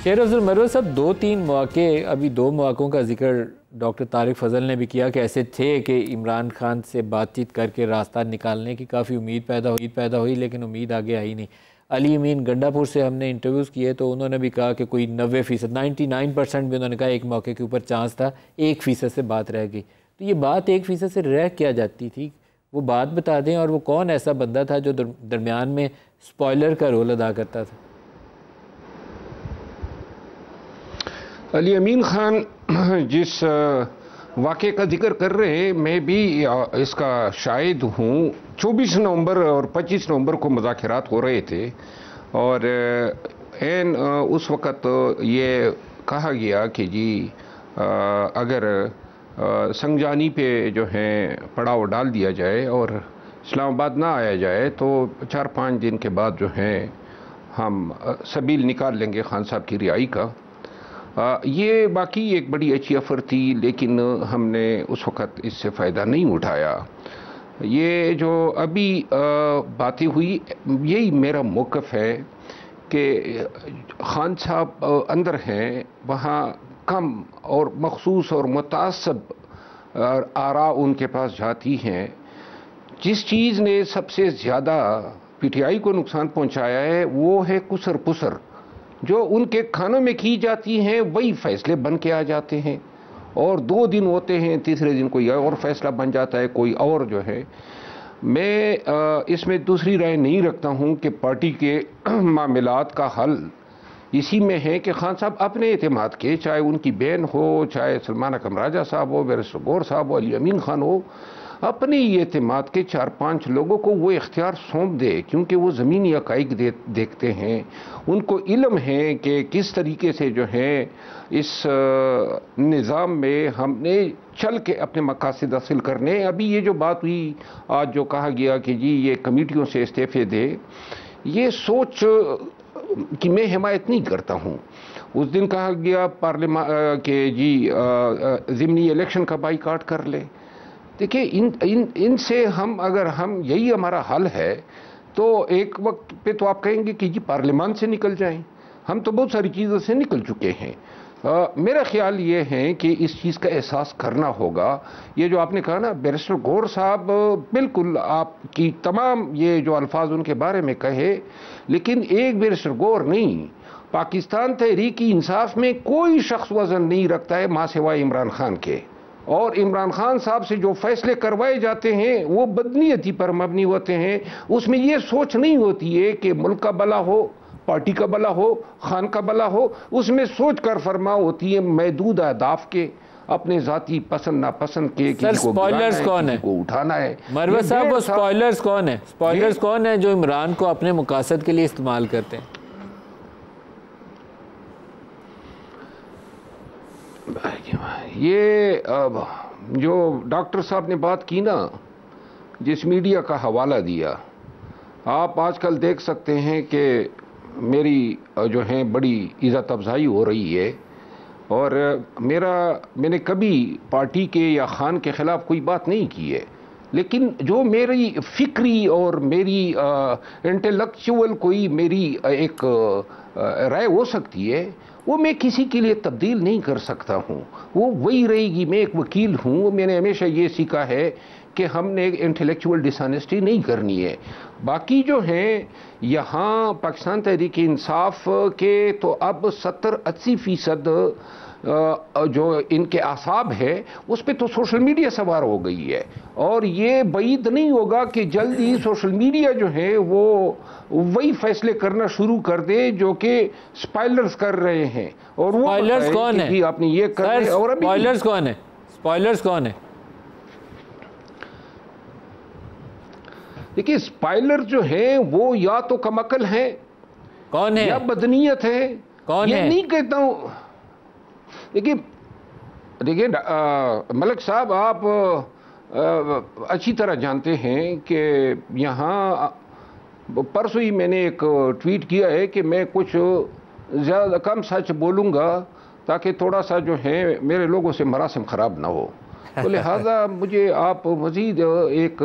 شیر افضل مروت صاحب، 2-3 مواقع، ابھی 2 مواقعوں کا ذکر ڈاکٹر طارق فضل نے بھی کیا کہ ایسے تھے کہ عمران خان سے بات چیت کر کے راستہ نکالنے کی کافی امید پیدا ہوئی لیکن امید آگے آئی نہیں۔ علی امین گنڈا پور سے ہم نے انٹرویوز کیے تو انہوں نے بھی کہا کہ کوئی 90%، 99% بھی انہوں نے کہا ایک موقع کے اوپر چانس تھا، 1% سے بات رہ گئی۔ تو یہ بات 1% سے رہ کیا جاتی تھی؟ وہ بات بتا دیں، اور وہ کون ایسا بندہ تھا جو درمیان میں سپوائلر کا رول ادا کرتا تھا؟ علی امین خان جس واقعے کا ذکر کر رہے ہیں، میں بھی اس کا شاہد ہوں۔ 24 نومبر اور 25 نومبر کو مذاکرات ہو رہے تھے، اور اس وقت یہ کہا گیا کہ جی اگر سنگجانی پہ جو ہے پڑاؤ ڈال دیا جائے اور اسلام آباد نہ آیا جائے تو 4-5 دن کے بعد جو ہے ہم سبیل نکال لیں گے خان صاحب کی رہائی کا۔ یہ باقی ایک بڑی اچھی آفر تھی، لیکن ہم نے اس وقت اس سے فائدہ نہیں اٹھایا۔ یہ جو ابھی باتیں ہوئی، یہی میرا موقف ہے کہ خان صاحب اندر ہیں، وہاں کم اور مخصوص اور متعصب آراء ان کے پاس جاتی ہیں۔ جس چیز نے سب سے زیادہ پی ٹی آئی کو نقصان پہنچایا ہے وہ ہے کسر پسر، جو ان کے کھانوں میں کی جاتی ہیں وہی فیصلے بن کے آ جاتے ہیں، اور 2 دن ہوتے ہیں، تیسرے دن کوئی اور فیصلہ بن جاتا ہے، کوئی اور جو ہے۔ میں اس میں دوسری رائے نہیں رکھتا ہوں کہ پارٹی کے معاملات کا حل اسی میں ہے کہ خان صاحب اپنے اعتماد کے، چاہے ان کی بہن ہو، چاہے سلمان اکرم راجہ صاحب ہو، بیرسٹر غور صاحب ہو، علی امین خان ہو، اپنے ہی اعتماد کے 4-5 لوگوں کو وہ اختیار سونپ دے، کیونکہ وہ زمینی حقائق دیکھتے ہیں، ان کو علم ہے کہ کس طریقے سے جو ہے اس نظام میں ہم نے چل کے اپنے مقاصد حاصل کرنے۔ ابھی یہ جو بات ہوئی آج، جو کہا گیا کہ جی یہ کمیٹیوں سے استعفے دے، یہ سوچ کی میں حمایت نہیں کرتا ہوں۔ اس دن کہا گیا پارلیمان کہ جی ضمنی الیکشن کا بائیکاٹ کر لے۔ دیکھیں ان سے اگر ہم یہی ہمارا حل ہے تو ایک وقت پہ تو آپ کہیں گے کہ جی پارلیمان سے نکل جائیں، ہم تو بہت ساری چیزوں سے نکل چکے ہیں۔ میرا خیال یہ ہے کہ اس چیز کا احساس کرنا ہوگا۔ یہ جو آپ نے کہا نا بیرسٹر غور صاحب، بالکل آپ کی تمام یہ جو الفاظ ان کے بارے میں کہے، لیکن ایک بیرسٹر غور نہیں، پاکستان تحریک انصاف میں کوئی شخص وزن نہیں رکھتا ہے ماں سوائے عمران خان کے، اور عمران خان صاحب سے جو فیصلے کروائے جاتے ہیں وہ بدنیتی پر مبنی ہوتے ہیں۔ اس میں یہ سوچ نہیں ہوتی ہے کہ ملک کا بھلا ہو، پارٹی کا بھلا ہو، خان کا بھلا ہو، اس میں سوچ کر فرما ہوتی ہے محدود اہداف کے، اپنے ذاتی پسند ناپسند کے، کسی کو سپوائلرز کون ہیں؟ کسی کو اٹھانا ہے۔ مروت صاحب، وہ سپوائلرز کون ہیں؟ سپوائلرز کون ہیں جو عمران کو اپنے مقاصد کے لیے استعمال کرتے ہیں؟ یہ جو ڈاکٹر صاحب نے بات کی نا، جس میڈیا کا حوالہ دیا، آپ آج کل دیکھ سکتے ہیں کہ میری جو ہے بڑی عزت افزائی ہو رہی ہے، اور میں نے کبھی پارٹی کے یا خان کے خلاف کوئی بات نہیں کی ہے، لیکن جو میری فکری اور میری انٹلیکچول کوئی میری ایک رائے ہو سکتی ہے، وہ میں کسی کے لیے تبدیل نہیں کر سکتا ہوں، وہ وہی رہے گی۔ میں ایک وکیل ہوں، میں نے ہمیشہ یہ سیکھا ہے کہ ہم نے انٹلیکچول ڈس آنیسٹی نہیں کرنی ہے۔ باقی جو ہیں یہاں پاکستان تحریک انصاف کے تو اب 70-80% جو ان کے اعصاب ہے اس پہ تو سوشل میڈیا سوار ہو گئی ہے، اور یہ بعید نہیں ہوگا کہ جلد ہی سوشل میڈیا جو ہے وہ وہی فیصلے کرنا شروع کر دے جو کہ سپوائلرز کر رہے ہیں۔ اور وہ سپوائلرز کون ہیں؟ آپ نے یہ کر رہے، اور ابھی سپوائلرز کون ہیں؟ سپوائلرز کون ہیں؟ دیکھیے سپوائلر جو ہیں وہ یا تو کم عقل ہیں، کون ہے؟ یا بدنیت ہے، کون ہے؟ یہ نہیں کہتا ہوں۔ دیکھیے ملک صاحب، آپ اچھی طرح جانتے ہیں کہ یہاں پرسوں ہی میں نے ایک ٹویٹ کیا ہے کہ میں کچھ زیادہ کم سچ بولوں گا تاکہ تھوڑا سا جو ہے میرے لوگوں سے مراسم خراب نہ ہو، تو لہٰذا مجھے آپ مزید ایک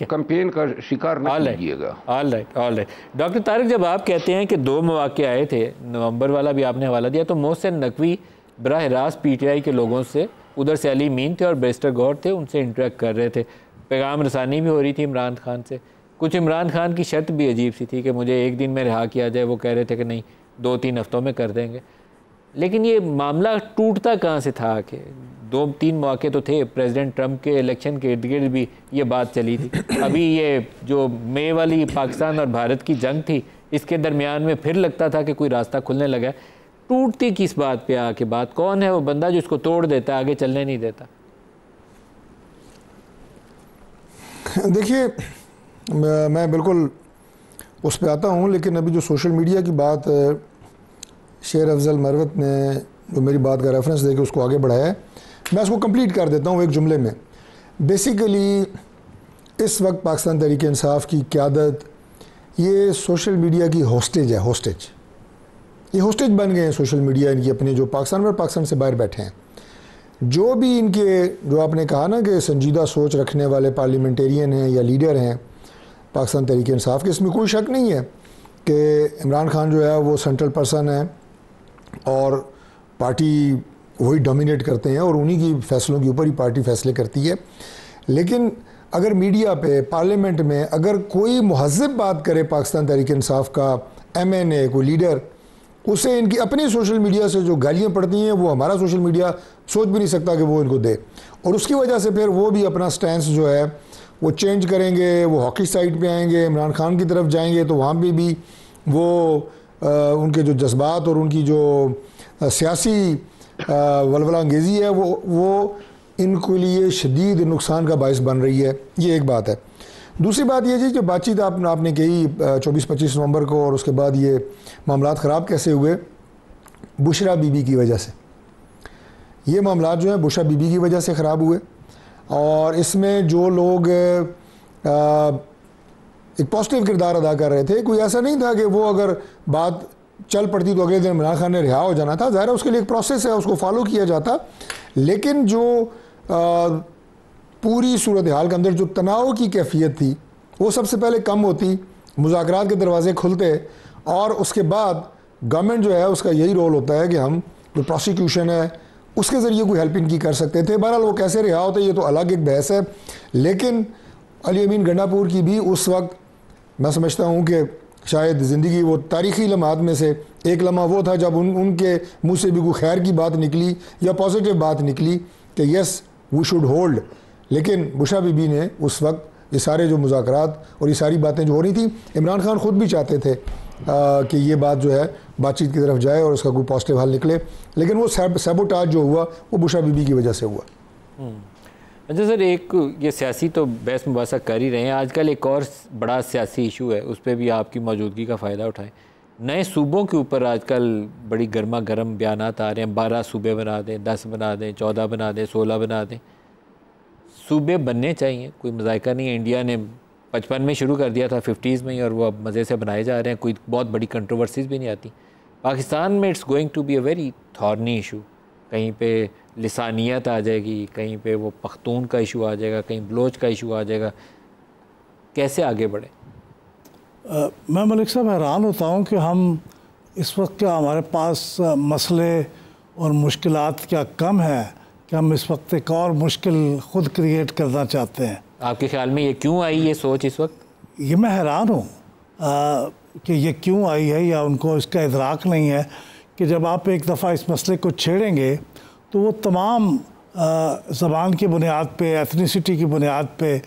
کمپین کا شکار نہ کیجیے گا. All right. ڈاکٹر طارق، جب آپ کہتے ہیں کہ 2 مواقع آئے تھے، نومبر والا بھی آپ نے حوالہ دیا، تو محسن نقوی براہ راست پی ٹی آئی کے لوگوں سے، ادھر سے علی مین تھے اور بیرسٹر گور تھے، ان سے انٹریکٹ کر رہے تھے، پیغام رسانی بھی ہو رہی تھی عمران خان سے. کچھ عمران خان کی شرط بھی عجیب سی تھی کہ مجھے 1 دن میں رہا کیا جائے، وہ کہہ رہے تھے کہ نہیں 2-3 ہفتوں میں کر دیں گے. لیکن یہ معاملہ ٹوٹتا کہاں سے تھا کہ 2-3 مواقع تو تھے، پریزیڈنٹ ٹرمپ کے الیکشن کے ارد گرد بھی یہ بات چلی تھی. ابھی یہ جو مئی والی پاکستان اور بھارت کی جنگ تھی، اس کے درمیان میں پھر لگتا تھا کہ کوئی راستہ کھلنے لگا ہے. ٹوٹتی کس بات پہ آ کے بات؟ کون ہے وہ بندہ جو اس کو توڑ دیتا ہے، آگے چلنے نہیں دیتا؟ دیکھیے، میں بالکل اس پہ آتا ہوں، لیکن ابھی جو سوشل میڈیا کی بات شیر افضل مروت نے جو میری بات کا ریفرنس دے کے اس کو آگے بڑھایا ہے، میں اس کو کمپلیٹ کر دیتا ہوں ایک جملے میں. بیسیکلی اس وقت پاکستان تحریک انصاف کی قیادت یہ سوشل میڈیا کی ہوسٹیج ہے. یہ ہوسٹیج بن گئے ہیں سوشل میڈیا، ان کی اپنے جو پاکستان میں پاکستان سے باہر بیٹھے ہیں. جو بھی ان کے، جو آپ نے کہا نا کہ سنجیدہ سوچ رکھنے والے پارلیمنٹیرین ہیں یا لیڈر ہیں پاکستان تحریک انصاف کے، اس میں کوئی شک نہیں ہے کہ عمران خان جو ہے وہ سینٹرل پرسن ہے اور پارٹی وہی ڈومینیٹ کرتے ہیں اور انہی کی فیصلوں کے اوپر ہی پارٹی فیصلے کرتی ہے. لیکن اگر میڈیا پہ، پارلیمنٹ میں اگر کوئی مہذب بات کرے پاکستان تحریک انصاف کا ایم این اے، کوئی لیڈر، اسے ان کی اپنی سوشل میڈیا سے جو گالیاں پڑتی ہیں وہ ہمارا سوشل میڈیا سوچ بھی نہیں سکتا کہ وہ ان کو دے. اور اس کی وجہ سے پھر وہ بھی اپنا سٹینس جو ہے وہ چینج کریں گے، وہ ہاکی سائٹ پہ آئیں گے، عمران خان کی طرف جائیں گے، تو وہاں پہ بھی وہ ان کے جو جذبات اور ان کی جو سیاسی ولولہ انگیزی ہے وہ ان کے لیے شدید نقصان کا باعث بن رہی ہے. یہ ایک بات ہے. دوسری بات یہ جی جو بات چیت آپ نے کہی 24-25 نومبر کو، اور اس کے بعد یہ معاملات خراب کیسے ہوئے؟ بشرا بی بی کی وجہ سے. یہ معاملات جو ہیں بشرا بی بی کی وجہ سے خراب ہوئے، اور اس میں جو لوگ ایک پازیٹیو کردار ادا کر رہے تھے، کوئی ایسا نہیں تھا کہ وہ اگر بات چل پڑتی تو اگلے دن عمران خان نے رہا ہو جانا تھا. ظاہر ہے اس کے لیے ایک پروسیس ہے، اس کو فالو کیا جاتا. لیکن جو پوری صورتحال کے اندر جو تناؤ کی کیفیت تھی وہ سب سے پہلے کم ہوتی، مذاکرات کے دروازے کھلتے، اور اس کے بعد گورنمنٹ جو ہے اس کا یہی رول ہوتا ہے کہ ہم جو پروسیکیوشن ہے اس کے ذریعے کوئی ہیلپ ان کی کر سکتے تھے. بہرحال وہ کیسے رہا ہوتے یہ تو الگ ایک بحث ہے. لیکن علی امین گنڈاپور کی بھی اس وقت میں سمجھتا ہوں کہ شاید زندگی وہ تاریخی لمحات میں سے ایک لمحہ وہ تھا جب ان کے منہ سے بھی کوئی خیر کی بات نکلی یا پازیٹیو بات نکلی کہ یس وی شوڈ ہولڈ. لیکن بشرا بی بی نے اس وقت یہ سارے جو مذاکرات اور یہ ساری باتیں جو ہو رہی تھیں، عمران خان خود بھی چاہتے تھے کہ یہ بات جو ہے بات چیت کی طرف جائے اور اس کا کوئی پازیٹیو حل نکلے، لیکن وہ سیبوٹاج جو ہوا وہ بشرا بی بی کی وجہ سے ہوا. اچھا سر، ایک یہ سیاسی تو بحث مباحثہ کر ہی رہے ہیں، آج کل ایک اور بڑا سیاسی ایشو ہے، اس پہ بھی آپ کی موجودگی کا فائدہ اٹھائیں. نئے صوبوں کے اوپر آج کل بڑی گرما گرم بیانات آ رہے ہیں، 12 صوبے بنا دیں، 10 بنا دیں، 14 بنا دیں، 16 بنا دیں. صوبے بننے چاہیے، کوئی مذائقہ نہیں ہے. انڈیا نے 55 میں شروع کر دیا تھا، 50s میں ہی، اور وہ اب مزے سے بنائے جا رہے ہیں، کوئی بہت بڑی کنٹروورسیز بھی نہیں آتی. پاکستان میں it's going to be a very thorny issue. کہیں پہ لسانیت آ جائے گی، کہیں پہ وہ پختون کا ایشو آ جائے گا، کہیں بلوچ کا ایشو آ جائے گا. کیسے آگے بڑھیں؟ میں ملک صاحب حیران ہوتا ہوں کہ ہم اس وقت کیا ہمارے پاس مسئلے اور مشکلات کیا کم ہیں کہ ہم اس وقت ایک اور مشکل خود کریٹ کرنا چاہتے ہیں. آپ کے خیال میں یہ کیوں آئی یہ سوچ اس وقت؟ یہ میں حیران ہوں کہ یہ کیوں آئی ہے، یا ان کو اس کا ادراک نہیں ہے کہ جب آپ ایک دفعہ اس مسئلے کو چھیڑیں گے تو وہ تمام زبان کی بنیاد پہ، ایتھنیسٹی کی بنیاد پہ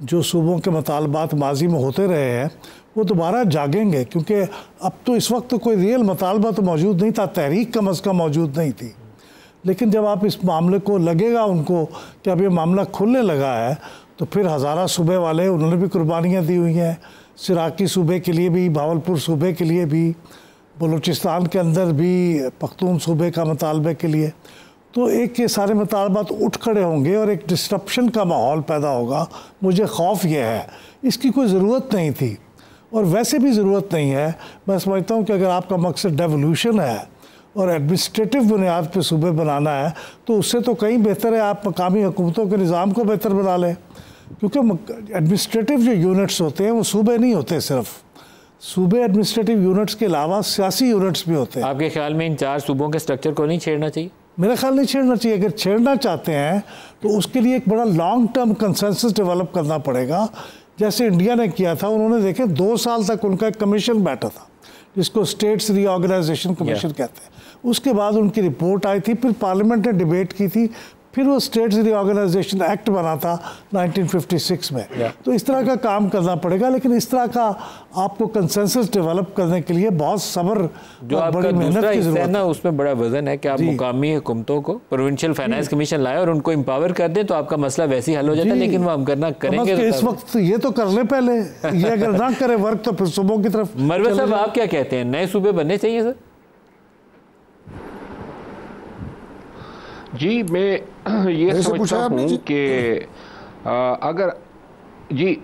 جو صوبوں کے مطالبات ماضی میں ہوتے رہے ہیں وہ دوبارہ جاگیں گے. کیونکہ اب تو اس وقت تو کوئی ریئل مطالبہ تو موجود نہیں تھا، تحریک کم از کم موجود نہیں تھی. لیکن جب آپ اس معاملے کو لگے گا ان کو کہ اب یہ معاملہ کھلنے لگا ہے، تو پھر ہزارہ صوبے والے انہوں نے بھی قربانیاں دی ہوئی ہیں، سراکی صوبے کے لیے بھی، بھاولپور صوبے کے لیے بھی، بلوچستان کے اندر بھی پختون صوبے کا مطالبے کے لیے. تو ایک یہ سارے مطالبات اٹھ کھڑے ہوں گے اور ایک ڈسٹرپشن کا ماحول پیدا ہوگا. مجھے خوف یہ ہے، اس کی کوئی ضرورت نہیں تھی، اور ویسے بھی ضرورت نہیں ہے. میں سمجھتا ہوں کہ اگر آپ کا مقصد ڈیولوشن ہے اور ایڈمنسٹریٹو بنیاد پہ صوبے بنانا ہے تو اس سے تو کہیں بہتر ہے آپ مقامی حکومتوں کے نظام کو بہتر بنا لیں. کیونکہ ایڈمنسٹریٹو جو یونٹس ہوتے ہیں وہ صوبے نہیں ہوتے، صرف صوبے ایڈمنسٹریٹو یونٹس کے علاوہ سیاسی یونٹس بھی ہوتے ہیں۔ آپ کے خیال میں ان 4 صوبوں کے سٹرکچر کو نہیں چھیڑنا چاہیے؟ میرا خیال نہیں چھیڑنا چاہیے۔ اگر چھیڑنا چاہتے ہیں تو اس کے لیے ایک بڑا لانگ ٹرم کنسنسس ڈیولپ کرنا پڑے گا، جیسے انڈیا نے کیا تھا۔ انہوں نے دیکھیں 2 سال تک ان کا ایک کمیشن بیٹھا تھا جس کو اسٹیٹس ری آرگنائزیشن کمیشن کہتے ہیں۔ اس کے بعد ان کی رپورٹ آئی تھی، پھر پارلیمنٹ نے ڈیبیٹ کی تھی، پھر وہ اسٹیٹس ری آرگنائزیشن ایکٹ بنا تھا 1956 میں۔ تو اس طرح کا کام کرنا پڑے گا، لیکن اس طرح کا آپ کو کنسنسس ڈیولپ کرنے کے لیے بہت صبر اور بڑی محنت کی ضرورت ہے نا۔ اس میں بڑا وزن ہے کہ آپ مقامی حکومتوں کو پروونشل فائنانس کمیشن لائے اور ان کو امپاور کر دیں تو آپ کا مسئلہ ویسے ہی حل ہو جاتا ہے، لیکن وہ ہم کریں گے اس وقت یہ تو کر لیں پہلے، یہ اگر نہ کرے ورک تو پھر صوبوں کی طرف۔ مروت صاحب آپ کیا کہتے ہیں، نئے صوبے بننے چاہیے سر؟ جی میں یہ سمجھتا ہوں کہ اگر جی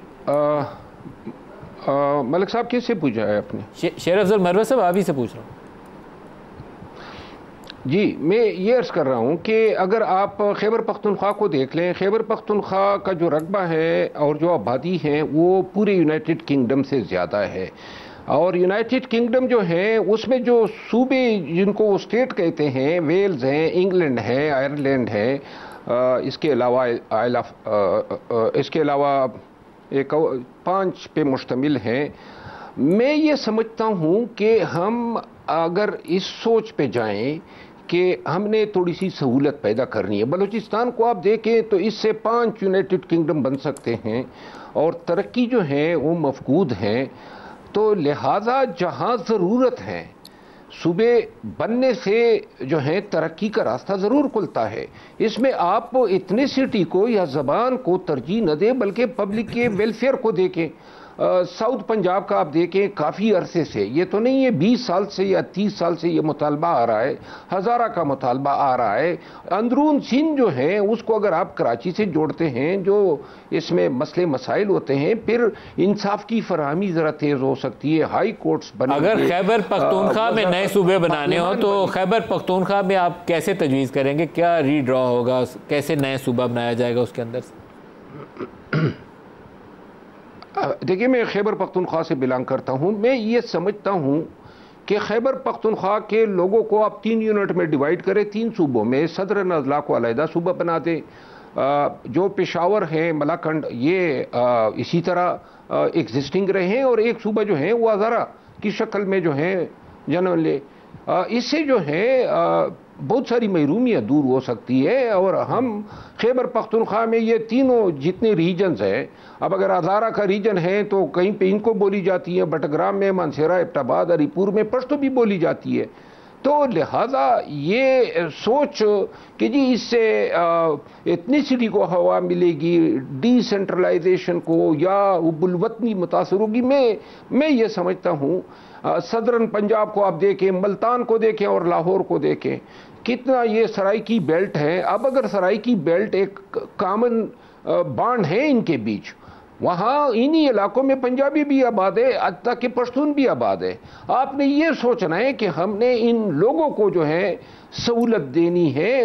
ملک صاحب کس سے پوچھا ہے آپ نے؟ شیر افضل مروت صاحب آپ ہی سے پوچھ رہا ہوں۔ جی میں یہ عرض کر رہا ہوں کہ اگر آپ خیبر پختونخوا کو دیکھ لیں، خیبر پختونخوا کا جو رقبہ ہے اور جو آبادی ہے وہ پورے یونائٹڈ کنگڈم سے زیادہ ہے، اور یونائٹڈ کنگڈم جو ہے اس میں جو صوبے جن کو وہ اسٹیٹ کہتے ہیں، ویلز ہیں، انگلینڈ ہے، آئرلینڈ ہے، اس کے علاوہ ایک 5 پہ مشتمل ہے۔ میں یہ سمجھتا ہوں کہ ہم اگر اس سوچ پہ جائیں کہ ہم نے تھوڑی سی سہولت پیدا کرنی ہے، بلوچستان کو آپ دیکھیں تو اس سے 5 یونائٹڈ کنگڈم بن سکتے ہیں، اور ترقی جو ہے وہ مفقود ہیں، تو لہٰذا جہاں ضرورت ہے صوبے بننے سے جو ہے ترقی کا راستہ ضرور کھلتا ہے۔ اس میں آپ ایتھنیسٹی کو یا زبان کو ترجیح نہ دیں، بلکہ پبلک کے ویلفیئر کو دیکھیں۔ ساؤتھ پنجاب کا آپ دیکھیں کافی عرصے سے، یہ تو نہیں ہے 20 سال سے یا 30 سال سے یہ مطالبہ آ رہا ہے، ہزارہ کا مطالبہ آ رہا ہے۔ اندرون سندھ جو ہے اس کو اگر آپ کراچی سے جوڑتے ہیں، جو اس میں مسئلے مسائل ہوتے ہیں، پھر انصاف کی فراہمی ذرا تیز ہو سکتی ہے، ہائی کورٹس بنے۔ اگر خیبر پختونخوا میں نئے صوبے بنانے ہوں تو خیبر پختونخوا میں آپ کیسے تجویز کریں گے؟ کیا ری ڈرا ہوگا؟ کیسے نئے صوبہ بنایا جائے گا اس کے اندر سے؟ دیکھیں میں خیبر پختونخوا سے بلانگ کرتا ہوں۔ میں یہ سمجھتا ہوں کہ خیبر پختونخوا کے لوگوں کو آپ 3 یونٹ میں ڈیوائیڈ کریں، 3 صوبوں میں، صدر اضلاع کو علیحدہ صوبہ بنا دیں، جو پشاور ہے، ملاکنڈ، یہ اسی طرح ایگزسٹنگ رہے ہیں، اور ایک صوبہ جو ہے وہ ہزارہ کی شکل میں جو ہے جنم لے۔ اس سے جو ہے بہت ساری محرومیاں دور ہو سکتی ہے، اور ہم خیبر پختونخوا میں یہ تینوں جتنے ریجنز ہیں، اب اگر ہزارہ کا ریجن ہے تو کہیں پہ ان کو بولی جاتی ہے، بٹگرام میں، مانسہرہ، ایبٹ آباد، علی پور میں پشتو بھی بولی جاتی ہے، تو لہٰذا یہ سوچ کہ جی اس سے ایتھنیسٹی کو ہوا ملے گی، ڈی سینٹرلائزیشن کو، یا حب الوطنی متاثر ہوگی، میں یہ سمجھتا ہوں صدرن پنجاب کو آپ دیکھیں، ملتان کو دیکھیں اور لاہور کو دیکھیں، کتنا یہ سرائکی بیلٹ ہے۔ اب اگر سرائکی بیلٹ ایک کامن بانڈ ہے ان کے بیچ، وہاں انہی علاقوں میں پنجابی بھی آباد ہے، حتیٰ کہ پشتون بھی آباد ہے۔ آپ نے یہ سوچنا ہے کہ ہم نے ان لوگوں کو جو ہے سہولت دینی ہے،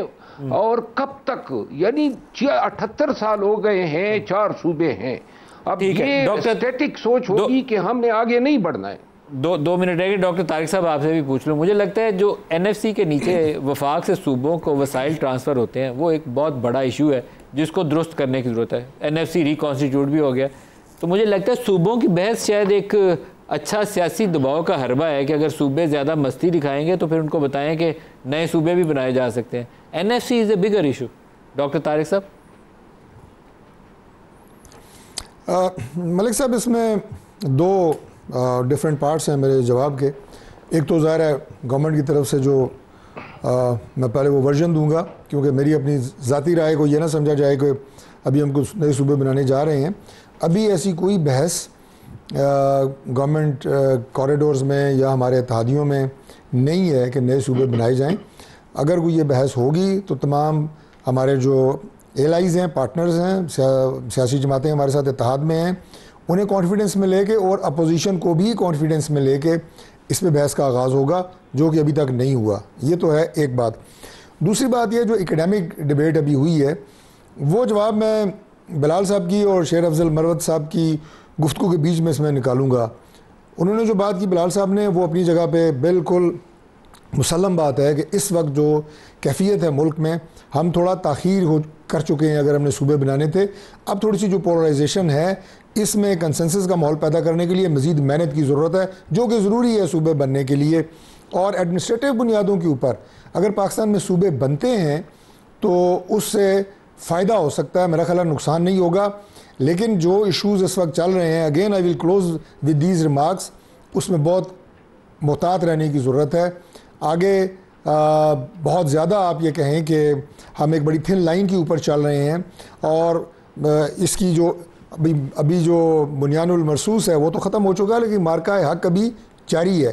اور کب تک، یعنی 78 سال ہو گئے ہیں، 4 صوبے ہیں، اب یہ اسٹیٹک سوچ ہوگی کہ ہم نے آگے نہیں بڑھنا ہے۔ 2 منٹ رہ گئے۔ ڈاکٹر طارق صاحب آپ سے بھی پوچھ لوں، مجھے لگتا ہے جو NFC کے نیچے وفاق سے صوبوں کو وسائل ٹرانسفر ہوتے ہیں وہ ایک بہت بڑا ایشو ہے جس کو درست کرنے کی ضرورت ہے۔ NFC ریکانسٹیٹیوٹ بھی ہو گیا، تو مجھے لگتا ہے صوبوں کی بحث شاید ایک اچھا سیاسی دباؤ کا حربہ ہے کہ اگر صوبے زیادہ مستی دکھائیں گے تو پھر ان کو بتائیں کہ نئے صوبے بھی بنائے جا سکتے ہیں۔ NFC از اے بگر ایشو۔ ڈاکٹر طارق صاحب۔ ملک صاحب، اس میں 2 ڈیفرنٹ پارٹس ہیں میرے جواب کے۔ ایک تو ظاہر ہے گورنمنٹ کی طرف سے جو میں پہلے وہ ورژن دوں گا، کیونکہ میری اپنی ذاتی رائے کو یہ نہ سمجھا جائے کہ ابھی ہم کچھ نئے صوبے بنانے جا رہے ہیں۔ ابھی ایسی کوئی بحث گورنمنٹ کوریڈورز میں یا ہمارے اتحادیوں میں نہیں ہے کہ نئے صوبے بنائے جائیں۔ اگر کوئی یہ بحث ہوگی تو تمام ہمارے جو ایلائز ہیں، پارٹنرز ہیں، سیاسی جماعتیں ہمارے ساتھ اتحاد میں ہیں، انہیں کانفیڈنس میں لے کے اور اپوزیشن کو بھی کانفیڈنس میں لے کے اس پہ بحث کا آغاز ہوگا، جو کہ ابھی تک نہیں ہوا۔ یہ تو ہے ایک بات۔ دوسری بات یہ جو اکیڈیمک ڈیبیٹ ابھی ہوئی ہے، وہ جواب میں بلال صاحب کی اور شیر افضل مروت صاحب کی گفتگو کے بیچ میں اس میں نکالوں گا. انہوں نے جو بات کی بلال صاحب نے وہ اپنی جگہ پہ بالکل مسلم بات ہے کہ اس وقت جو کیفیت ہے ملک میں ہم تھوڑا تاخیر کر چکے ہیں. اگر ہم نے صوبے بنانے تھے اب تھوڑی سی جو پولرائزیشن ہے اس میں کنسنسس کا ماحول پیدا کرنے کے لیے مزید محنت کی ضرورت ہے جو کہ ضروری ہے صوبے بننے کے لیے. اور ایڈمنسٹریٹو بنیادوں کے اوپر اگر پاکستان میں صوبے بنتے ہیں تو اس سے فائدہ ہو سکتا ہے, میرا خیال ہے نقصان نہیں ہوگا. لیکن جو ایشوز اس وقت چل رہے ہیں again I will close with these remarks, اس میں بہت محتاط رہنے کی ضرورت ہے. آگے بہت زیادہ آپ یہ کہیں کہ ہم ایک بڑی تھن لائن کے اوپر چل رہے ہیں اور اس کی جو ابھی جو بنیان المرصوص ہے وہ تو ختم ہو چکا ہے لیکن مارکہ حق ابھی جاری ہے.